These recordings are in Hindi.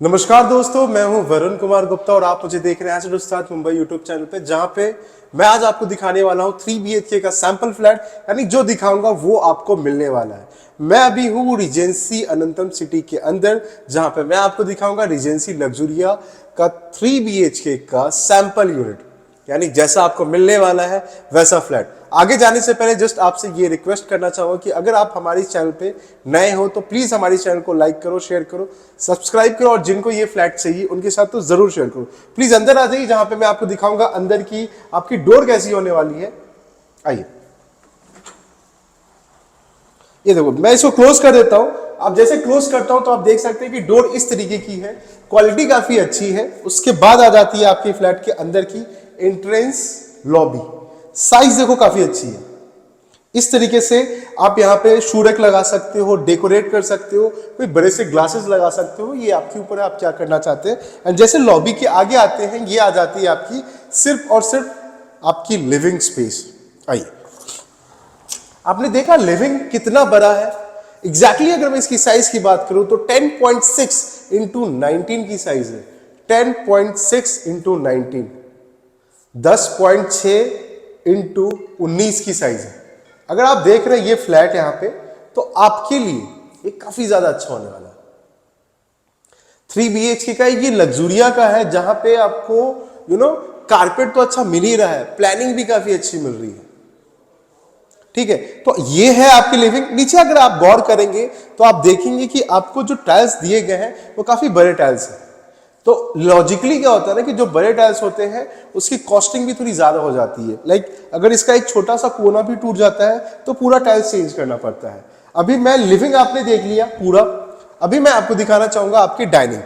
नमस्कार दोस्तों, मैं हूं वरुण कुमार गुप्ता और आप मुझे देख रहे हैं एसिड उस्ताद मुंबई यूट्यूब चैनल पे, जहां पे मैं आज आपको दिखाने वाला हूं 3 BHK का सैंपल फ्लैट। यानी जो दिखाऊंगा वो आपको मिलने वाला है। मैं अभी हूं रिजेंसी अनंतम सिटी के अंदर, जहां पे मैं आपको दिखाऊंगा रिजेंसी लग्जूरिया का 3 BHK का सैंपल यूनिट, यानी जैसा आपको मिलने वाला है वैसा फ्लैट। आगे जाने से पहले जस्ट आपसे ये रिक्वेस्ट करना चाहूंगा कि अगर आप हमारी चैनल पे नए हो तो प्लीज हमारी चैनल को लाइक करो, शेयर करो, सब्सक्राइब करो और जिनको ये फ्लैट चाहिए उनके साथ तो जरूर शेयर करो। प्लीज अंदर आ जाइए, जहां पे मैं आपको दिखाऊंगा अंदर की आपकी डोर कैसी होने वाली है। आइए, ये देखो, मैं इसको क्लोज कर देता हूं। आप जैसे क्लोज करता हूं तो आप देख सकते हैं कि डोर इस तरीके की है, क्वालिटी काफी अच्छी है। उसके बाद आ जाती है आपके फ्लैट के अंदर की एंट्रेंस लॉबी। साइज देखो काफी अच्छी है। इस तरीके से आप यहाँ पे शू रैक लगा सकते हो, डेकोरेट कर सकते हो, कोई बड़े से ग्लासेस लगा सकते हो, ये आपके ऊपर है आप क्या करना चाहते हैं। एंड जैसे लॉबी के आगे आते हैं, ये आ जाती है आपकी सिर्फ और सिर्फ आपकी लिविंग स्पेस। आइए, आपने देखा लिविंग कितना बड़ा है। एग्जैक्टली अगर मैं इसकी साइज की बात करूं तो 10.6 इंटू 19 की साइज है। 10.6 इंटू 19, 10.6 इंटू 19 की साइज है। अगर आप देख रहे हैं ये फ्लैट यहां पे, तो आपके लिए ये काफी ज्यादा अच्छा होने वाला है। 3 BHK का ये लग्जूरिया का है, जहां पे आपको कारपेट तो अच्छा मिल ही रहा है, प्लानिंग भी काफी अच्छी मिल रही है। ठीक है, तो ये है आपकी लिविंग। नीचे अगर आप गौर करेंगे तो आप देखेंगे कि आपको जो टाइल्स दिए गए हैं वो काफी बड़े टाइल्स हैं। तो लॉजिकली क्या होता है ना कि जो बड़े टाइल्स होते हैं उसकी कॉस्टिंग भी थोड़ी ज्यादा हो जाती है। अगर इसका एक छोटा सा कोना भी टूट जाता है तो पूरा टाइल्स चेंज करना पड़ता है। अभी मैं लिविंग आपने देख लिया पूरा, अभी मैं आपको दिखाना चाहूंगा आपकी डाइनिंग।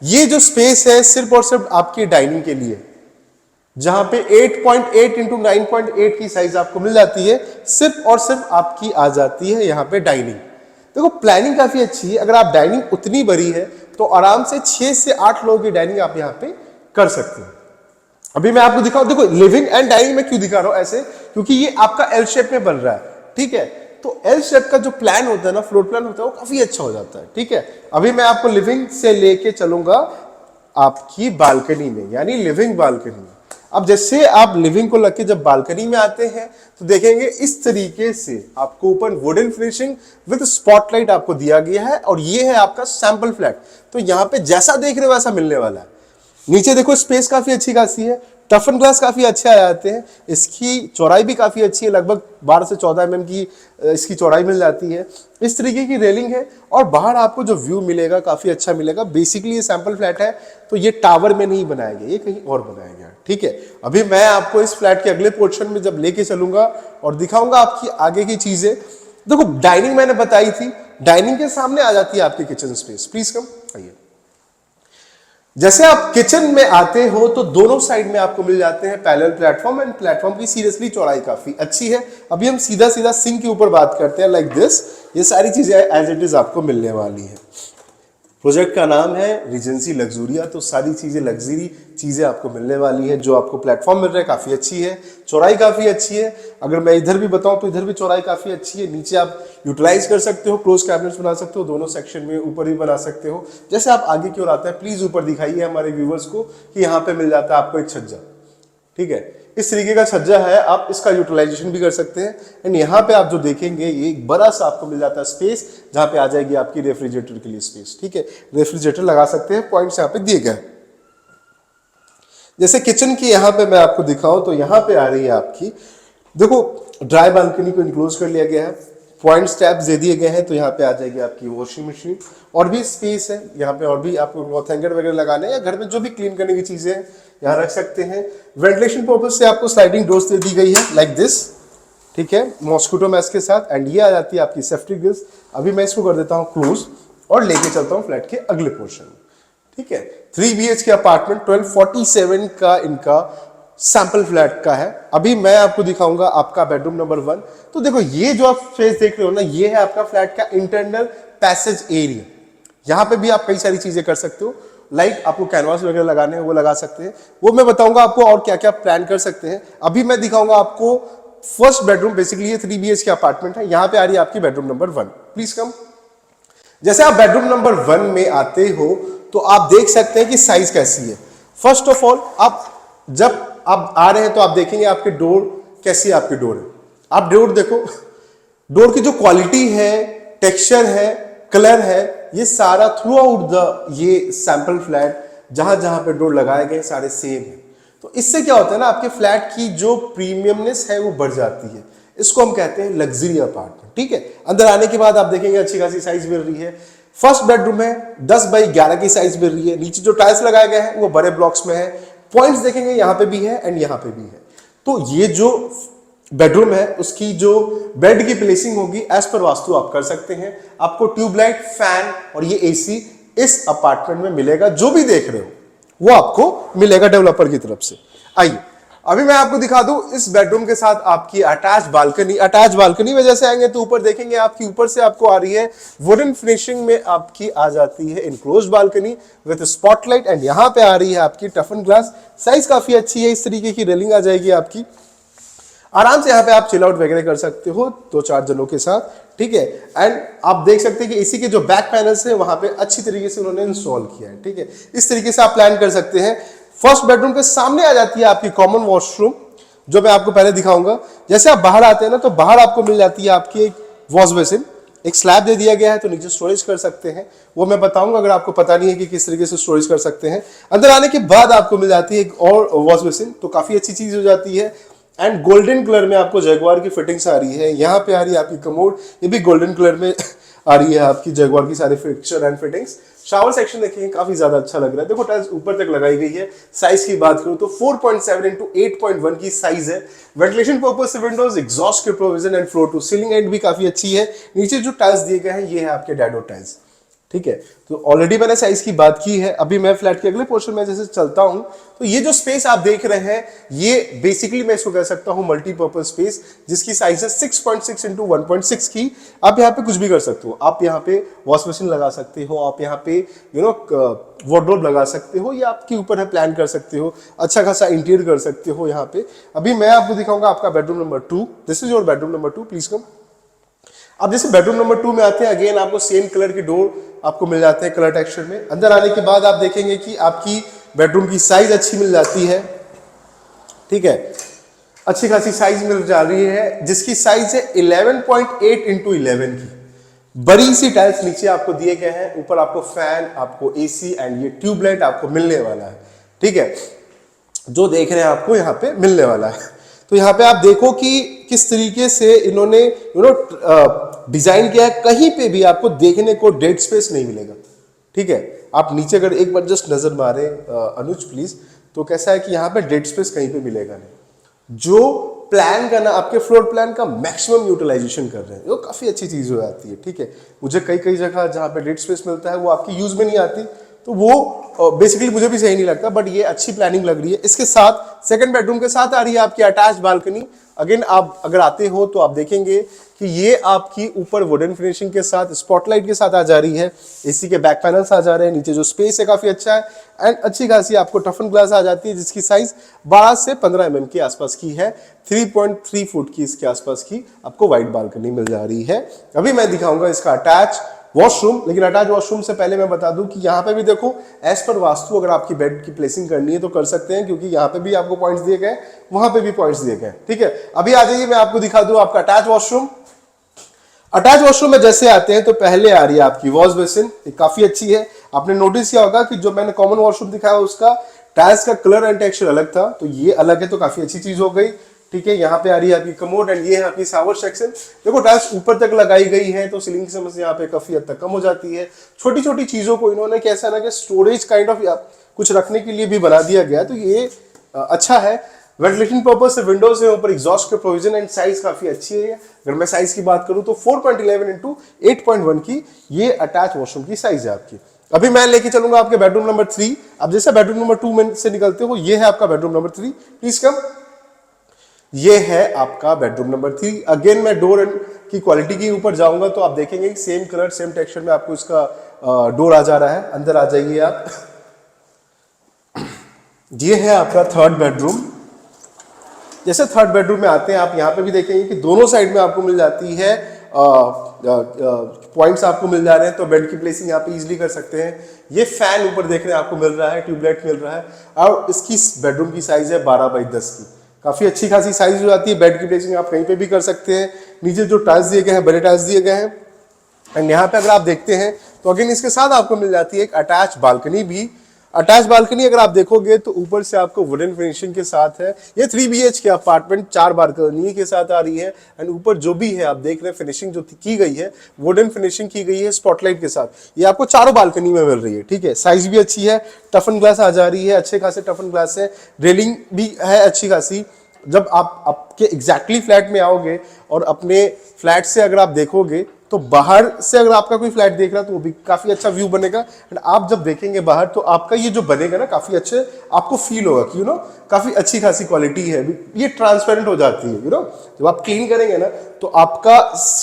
ये जो स्पेस है सिर्फ और सिर्फ आपकी डाइनिंग के लिए, जहां पे 8.8 इंटू 9.8 की साइज आपको मिल जाती है। सिर्फ और सिर्फ आपकी आ जाती है यहाँ पे डाइनिंग। देखो प्लानिंग काफी अच्छी है। अगर आप डाइनिंग उतनी बड़ी है तो आराम से 6 से 8 लोगों की डाइनिंग आप यहाँ पे कर सकते हैं। अभी मैं आपको दिखाऊं, देखो लिविंग एंड डाइनिंग में क्यों दिखा रहा हूं ऐसे, क्योंकि ये आपका एल शेप में बन रहा है। ठीक है, तो एल शेप का जो प्लान होता है ना, फ्लोर प्लान होता है, वो काफी अच्छा हो जाता है। ठीक है, अभी मैं आपको लिविंग से लेके चलूंगा आपकी बालकनी में, यानी लिविंग बालकनी में। अब जैसे आप लिविंग को लग के जब बालकनी में आते हैं तो देखेंगे इस तरीके से आपको ऊपर वुडन फिनिशिंग विद स्पॉटलाइट आपको दिया गया है, और ये है आपका सैंपल फ्लैट। तो यहां पे जैसा देख रहे हो वैसा मिलने वाला है। नीचे देखो स्पेस काफी अच्छी खासी है, टफन ग्लास काफी अच्छे आ जाते हैं। इसकी चौड़ाई भी काफी अच्छी है, लगभग 12 से 14 mm की इसकी चौड़ाई मिल जाती है। इस तरीके की रेलिंग है, और बाहर आपको जो व्यू मिलेगा काफी अच्छा मिलेगा। बेसिकली ये सैंपल फ्लैट है तो ये टावर में नहीं बनाया गया, ये कहीं और बनाया गया। ठीक है, अभी मैं आपको इस फ्लैट के अगले पोर्शन में जब लेके चलूंगा और दिखाऊंगा आपकी आगे की चीजें। देखो डाइनिंग मैंने बताई थी, डाइनिंग के सामने आ जाती है आपकी किचन स्पेस। प्लीज कम आइए। जैसे आप किचन में आते हो तो दोनों साइड में आपको मिल जाते हैं पैरेलल प्लेटफॉर्म, एंड प्लेटफॉर्म की सीरियसली चौड़ाई काफी अच्छी है। अभी हम सीधा सीधा सिंक के ऊपर बात करते हैं, लाइक दिस। ये सारी चीजें एज इट इज आपको मिलने वाली है। प्रोजेक्ट का नाम है रिजेंसी लग्जूरिया, तो सारी चीजें लग्जरी चीजें आपको मिलने वाली है। जो आपको प्लेटफॉर्म मिल रहा है काफी अच्छी है, चौड़ाई काफी अच्छी है। अगर मैं इधर भी बताऊं तो इधर भी चौड़ाई काफी अच्छी है। नीचे आप यूटिलाइज कर सकते हो, क्लोज कैबिनेट्स बना सकते हो दोनों सेक्शन में, ऊपर भी बना सकते हो। जैसे आप आगे की ओर आते हैं, प्लीज ऊपर दिखाइए हमारे व्यूवर्स को कि यहाँ पे मिल जाता है आपको एक छज्जा। ठीक है, इस तरीके का छज्जा है, आप इसका यूटिलाइजेशन भी कर सकते हैं। एंड यहाँ पे आप जो देखेंगे ये एक बड़ा सा आपको मिल जाता है स्पेस, जहां पे आ जाएगी आपकी रेफ्रिजरेटर के लिए स्पेस। ठीक है, रेफ्रिजरेटर लगा सकते हैं, पॉइंट्स यहाँ पे दिए गए। जैसे किचन की यहाँ पे मैं आपको दिखाऊं तो यहाँ पे आ रही है आपकी, देखो ड्राई बालकनी को इनक्लोज कर लिया गया है, पॉइंट स्टैप्स दे दिए गए हैं। तो यहाँ पे आ जाएगी आपकी वॉशिंग मशीन, और भी स्पेस है यहाँ पे, और भी आपको क्लॉथ हैंगर वगैरह लगाने या घर में जो भी क्लीन करने की चीजें हैं यहाँ रख सकते हैं। वेंटिलेशन पर्पज से आपको स्लाइडिंग डोर्स दे दी गई है, लाइक दिस। ठीक है, मॉस्किटो मैस्क के साथ। एंड ये आ जाती है आपकी सेफ्टी ग्रिल्स। अभी मैं इसको कर देता हूँ क्लोज और लेके चलता हूँ फ्लैट के अगले पोर्शन में। ठीक है, 3 BHK अपार्टमेंट 1247 का इनका सैंपल फ्लैट का है। अभी मैं आपको दिखाऊंगा आपका बेडरूम नंबर 1। तो देखो ये जो आप स्पेस देख रहे हो ना, ये है आपका फ्लैट का इंटरनल पैसेज एरिया। यहाँ पे भी आप कई सारी चीजें कर सकते हो, लाइक आपको कैनवास वगैरह लगाने हैं वो लगा सकते हैं। वो मैं बताऊंगा आपको और क्या क्या प्लान कर सकते हैं। अभी मैं दिखाऊंगा आपको फर्स्ट बेडरूम। बेसिकली ये 3 BHK अपार्टमेंट है। यहाँ पे आ रही है आपकी बेडरूम नंबर 1। Please come. जैसे आप बेडरूम नंबर 1 में आते हो तो आप देख सकते हैं कि साइज कैसी है। फर्स्ट ऑफ ऑल आप जब आप आ रहे हैं तो आप देखेंगे आपके डोर कैसी है, आपकी डोर है, आप डोर देखो, डोर की जो क्वालिटी है, टेक्सचर है, कलर है, ये सारा थ्रू आउट द ये सैंपल फ्लैट जहां जहां पे डोर लगाए गए सारे सेम है। तो इससे क्या होता है ना, आपके फ्लैट की जो प्रीमियमनेस है वो बढ़ जाती है। इसको हम कहते हैं लग्जरी अपार्टमेंट। ठीक है, अंदर आने के बाद आप देखेंगे अच्छी खासी साइज मिल रही है। फर्स्ट बेडरूम है, 10 बाई 11 की साइज मिल रही है। नीचे जो टाइल्स लगाए गए हैं वो बड़े ब्लॉक्स में है। पॉइंट्स देखेंगे यहां पे भी है एंड यहां पे भी है। तो ये जो बेडरूम है उसकी जो बेड की प्लेसिंग होगी एज पर वास्तु आप कर सकते हैं। आपको ट्यूबलाइट, फैन और ये एसी इस अपार्टमेंट में मिलेगा। जो भी देख रहे हो वो आपको मिलेगा डेवलपर की तरफ से। आइए अभी मैं आपको दिखा दूं इस बेडरूम के साथ आपकी अटैच बालकनी। अटैच बालकनी में जैसे आएंगे तो ऊपर देखेंगे आपकी ऊपर से आपको आ रही है वुडन फिनिशिंग में आपकी आ जाती है enclosed balcony with spotlight and यहां पे आ रही है आपकी टफन ग्लास। साइज काफी अच्छी है, इस तरीके की रेलिंग आ जाएगी आपकी। आराम से यहाँ पे आप चिल आउट वगैरह कर सकते हो 2-4 जनों के साथ। ठीक है, एंड आप देख सकते हैं कि एसी के जो बैक पैनल्स है वहां पे अच्छी तरीके से उन्होंने इंस्टॉल किया है। ठीक है, इस तरीके से आप प्लान कर सकते हैं। फर्स्ट बेडरूम के सामने आ जाती है आपकी कॉमन वॉशरूम, जो मैं आपको पहले दिखाऊंगा। जैसे आप बाहर आते हैं ना तो बाहर आपको मिल जाती है आपकी एक वॉश बेसिन, एक स्लैब दे दिया गया है तो नीचे स्टोरेज कर सकते हैं, वो मैं बताऊंगा अगर आपको पता नहीं है कि किस तरीके से स्टोरेज कर सकते हैं। अंदर आने के बाद आपको मिल जाती है एक और वॉश बेसिन, तो काफी अच्छी चीज हो जाती है। एंड गोल्डन कलर में आपको जगुआर की फिटिंग्स आ रही है। यहाँ पे आ रही है आपकी कमोड, ये भी गोल्डन कलर में आ रही है आपकी जगुआर की सारी fixture and fittings. Shower section देखेंगे काफी ज्यादा अच्छा लग रहा है। देखो टाइल्स ऊपर तक लगाई गई है। साइज की बात करूं तो 4.7 इंटू 8.1 की साइज है। वेंटिलेशन पर्पज से विंडोज, एग्जॉस्ट के provision and floor to ceiling and भी काफी अच्छी है। नीचे जो टाइल्स दिए गए हैं ये है आपके डैडो टाइल्स। ठीक है, तो ऑलरेडी मैंने साइज की बात की है। अभी मैं फ्लैट के अगले पोर्शन में जैसे चलता हूं तो ये जो स्पेस आप देख रहे हैं ये बेसिकली मैं इसको कह सकता हूं मल्टीपर्पज स्पेस, जिसकी साइज है 6.6 इंटू 1.6 की। आप यहाँ पे कुछ भी कर सकते हो। आप यहाँ पे वॉश मशीन लगा सकते हो, आप यहाँ पे वार्डरोब लगा सकते हो, ये आपके ऊपर है, प्लान कर सकते हो। अच्छा खासा इंटीरियर कर सकते हो यहाँ पे। अभी मैं आपको दिखाऊंगा आपका bedroom number 2। This is your bedroom number 2, please come. अब जैसे बेडरूम नंबर 2 में आते हैं, अगेन आपको सेम कलर की डोर आपको मिल जाते हैं कलर टेक्सचर में। अंदर आने के बाद आप देखेंगे कि आपकी बेडरूम की साइज अच्छी मिल जाती है। ठीक है, अच्छी खासी साइज मिल जा रही है, जिसकी साइज है 11.8 इंटू 11 की। बड़ी सी टाइल्स नीचे आपको दिए गए हैं, ऊपर आपको फैन, आपको एसी एंड ये ट्यूबलाइट आपको मिलने वाला है। ठीक है, जो देख रहे हैं आपको यहाँ पे मिलने वाला है। तो यहाँ पे आप देखो कि किस तरीके से इन्होंने डिजाइन किया है। कहीं पे भी आपको देखने को डेड स्पेस नहीं मिलेगा। ठीक है, आप नीचे अगर एक बार जस्ट नजर मारे अनुज प्लीज, तो कैसा है कि यहाँ पे डेड स्पेस कहीं पे मिलेगा नहीं। जो प्लान का ना आपके फ्लोर प्लान का मैक्सिमम यूटिलाइजेशन कर रहे हैं, वो काफी अच्छी चीज हो जाती है। ठीक है, मुझे कई कई जगह जहाँ पे डेड स्पेस मिलता है वो आपकी यूज में नहीं आती, तो वो बेसिकली मुझे भी सही नहीं लगता, बट ये अच्छी प्लानिंग लग रही है। इसके साथ सेकंड बेडरूम के साथ आ रही है आपकी अटैच बालकनी। अगेन आप अगर आते हो तो आप देखेंगे कि ये आपकी ऊपर वुडन फिनिशिंग के साथ स्पॉटलाइट के साथ आ जा रही है। एसी के बैक पैनल्स आ जा रहे हैं। नीचे जो स्पेस है काफी अच्छा है एंड अच्छी खासी आपको टफन ग्लास आ जाती है, जिसकी साइज 12 से 15 mm के आसपास की है। 3.3 फुट की इसके आसपास की आपको वाइड बालकनी मिल जा रही है। अभी मैं दिखाऊंगा इसका अटैच वॉशरूम, लेकिन अटैच वॉशरूम से पहले मैं बता दूं कि यहाँ पे भी देखो एज पर वास्तु अगर आपकी बेड की प्लेसिंग करनी है तो कर सकते हैं, क्योंकि यहाँ पे भी आपको पॉइंट्स दिए गए, वहां पे भी पॉइंट्स दिए गए। ठीक है, अभी आ जाइए मैं आपको दिखा दूं आपका अटैच वॉशरूम। अटैच वॉशरूम में जैसे आते हैं तो पहले आ रही है आपकी वॉश बेसिन, काफी अच्छी है। आपने नोटिस किया होगा कि जो मैंने कॉमन वॉशरूम दिखाया उसका टाइल्स का कलर एंड टेक्सचर अलग था, तो ये अलग है, तो काफी अच्छी चीज हो गई। ठीक है, यहाँ पे आ रही है आपकी कमोड एंड ये है आपकी शावर सेक्शन। देखो टाइल्स ऊपर तक लगाई गई है तो सीलिंग की समस्या यहाँ पे काफी हद तक कम हो जाती है। छोटी छोटी चीजों को इन्होंने कैसा ना कि स्टोरेज काइंड ऑफ कुछ रखने के लिए भी बना दिया गया, तो ये अच्छा है। वेंटिलेशन पर्पज से विंडोज है, ऊपर एग्जॉस्ट के प्रोविजन एंड साइज काफी अच्छी है। अगर मैं साइज की बात करूं तो 4.11 इंटू 8.1 की ये अटैच वॉशरूम की साइज है आपकी। अभी मैं लेके चलूंगा आपके बेडरूम नंबर 3। अब जैसे बेडरूम नंबर 2 में से निकलते हो, ये है आपका बेडरूम नंबर 3, प्लीज कम। ये है आपका बेडरूम नंबर 3। अगेन मैं डोर की क्वालिटी के ऊपर जाऊंगा तो आप देखेंगे सेम कलर सेम टेक्सचर में आपको इसका डोर आ जा रहा है। अंदर आ जाइए आप। ये है आपका थर्ड बेडरूम। जैसे थर्ड बेडरूम में आते हैं आप यहाँ पे भी देखेंगे कि दोनों साइड में आपको मिल जाती है पॉइंट्स आपको मिल जा रहे हैं, तो बेड की प्लेसिंग यहाँ पे इजीली कर सकते हैं। ये फैन ऊपर देखने आपको मिल रहा है, ट्यूबलाइट मिल रहा है, और इसकी बेडरूम की साइज है 12x10 की, काफी अच्छी खासी साइज हो जाती है। बेड की प्लेसिंग आप कहीं पे भी कर सकते हैं। नीचे जो टाइल्स दिए गए हैं, बड़े टाइल्स दिए गए हैं। एंड यहाँ पे अगर आप देखते हैं तो अगेन इसके साथ आपको मिल जाती है एक अटैच बालकनी भी। अटैच बालकनी अगर आप देखोगे तो ऊपर से आपको वुडन फिनिशिंग के साथ है। ये 3 BHK अपार्टमेंट 4 बालकनी के साथ आ रही है। एंड ऊपर जो भी है आप देख रहे हैं फिनिशिंग जो की गई है, वुडन फिनिशिंग की गई है स्पॉटलाइट के साथ। ये आपको चारों बालकनी में मिल रही है, ठीक है। साइज भी अच्छी है, टफन ग्लास आ जा रही है, अच्छे खासे टफन ग्लास है, रेलिंग भी है अच्छी खासी। जब आप आपके एग्जैक्टली फ्लैट में आओगे और अपने फ्लैट से अगर आप देखोगे तो बाहर से अगर आपका कोई फ्लैट देख रहा है तो वो भी काफी अच्छा व्यू बनेगा। एंड आप जब देखेंगे बाहर तो आपका ये जो बनेगा ना काफी अच्छे आपको फील होगा कि काफी अच्छी खासी क्वालिटी है। ये ट्रांसपेरेंट हो जाती है, जब आप क्लीन करेंगे ना तो आपका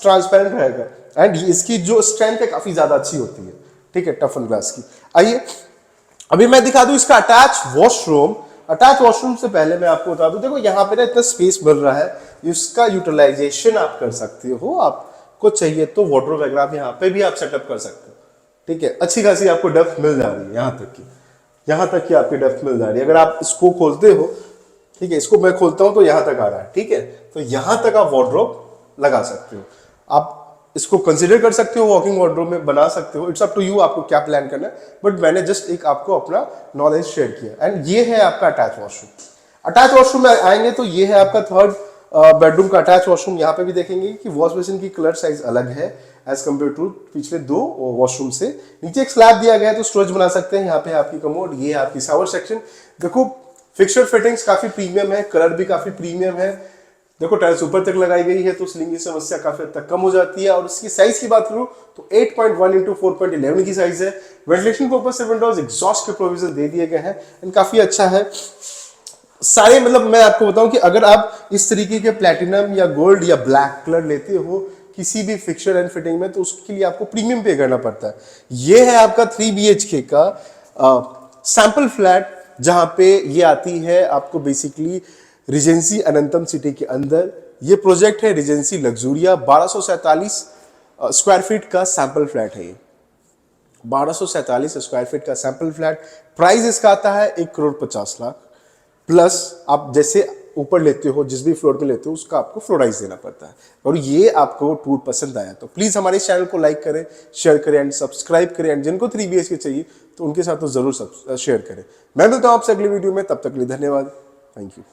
ट्रांसपेरेंट रहेगा। एंड इसकी जो स्ट्रेंथ है काफी ज्यादा अच्छी होती है, ठीक है, टफन ग्लास की। आइए अभी मैं दिखा दूं इसका अटैच वॉशरूम। अटैच वॉशरूम से पहले मैं आपको बता दूं, देखो यहाँ पे ना इतना स्पेस मिल रहा है, इसका यूटिलाइजेशन आप कर सकते हो। आपको चाहिए तो वार्डरोब वगैरह आप यहाँ पे भी आप सेटअप कर सकते हो, ठीक है। अच्छी खासी आपको डेप्थ मिल जा रही है, यहाँ तक की आपकी डेप्थ मिल जा रही है। अगर आप इसको खोलते हो, ठीक है, इसको मैं खोलता हूं तो यहाँ तक आ रहा है, ठीक है, तो यहाँ तक आप वार्डरोब लगा सकते हो। आप इसको कंसिडर कर सकते हो, वॉकिंग वार्डरोब में बना सकते हो। इट्स अप टू यू, आपको क्या प्लान करना है, बट मैंने जस्ट एक आपको अपना नॉलेज शेयर किया। एंड ये है आपका अटैच वॉशरूम। अटैच वॉशरूम में आएंगे तो ये है आपका थर्ड बेडरूम का अटैच वॉशरूम। यहाँ पे भी देखेंगे कि वॉश बेसिन की कलर साइज अलग है एज कम्पेयर टू पिछले 2 वॉशरूम से। नीचे एक स्लैब दिया गया है तो स्टोरेज बना सकते हैं। यहाँ पे आपकी कमोड, ये आपकी शावर सेक्शन। देखो फिक्सर फिटिंग्स काफी प्रीमियम है, कलर भी काफी प्रीमियम है। देखो टाइल्स ऊपर तक लगाई गई है तो स्लिंग की समस्या काफी हद तक कम हो जाती है। और इसकी साइज की बात करूं तो 8.1 × 4.11 की साइज है। वेंटिलेशन पर्पज से विंडोज एग्जॉस्ट के प्रोविजन दे दिए गए हैं एंड काफी अच्छा है सारे। मतलब मैं आपको बताऊं कि अगर आप इस तरीके के प्लैटिनम या गोल्ड या ब्लैक कलर लेते हो किसी भी फिक्सर एंड फिटिंग में तो उसके लिए आपको प्रीमियम पे करना पड़ता है। ये है आपका 3 BHK का सैंपल फ्लैट, जहां पे ये आती है आपको बेसिकली रिजेंसी अनंतम सिटी के अंदर। ये प्रोजेक्ट है रिजेंसी लग्जूरिया। 1247 स्क्वायर फीट का सैंपल फ्लैट है। ये 1247 स्क्वायर फीट का सैंपल फ्लैट। प्राइस इसका आता है 1,50,00,000 प्लस आप जैसे ऊपर लेते हो, जिस भी फ्लोर पे लेते हो उसका आपको फ्लोराइज देना पड़ता है। और ये आपको टूर पसंद आया तो प्लीज हमारे चैनल को लाइक करें, शेयर करें एंड सब्सक्राइब करें। एंड जिनको 3 BHK चाहिए तो उनके साथ तो जरूर शेयर करें। मैं मिलता हूं आपसे अगली वीडियो में, तब तक के लिए धन्यवाद। Thank you.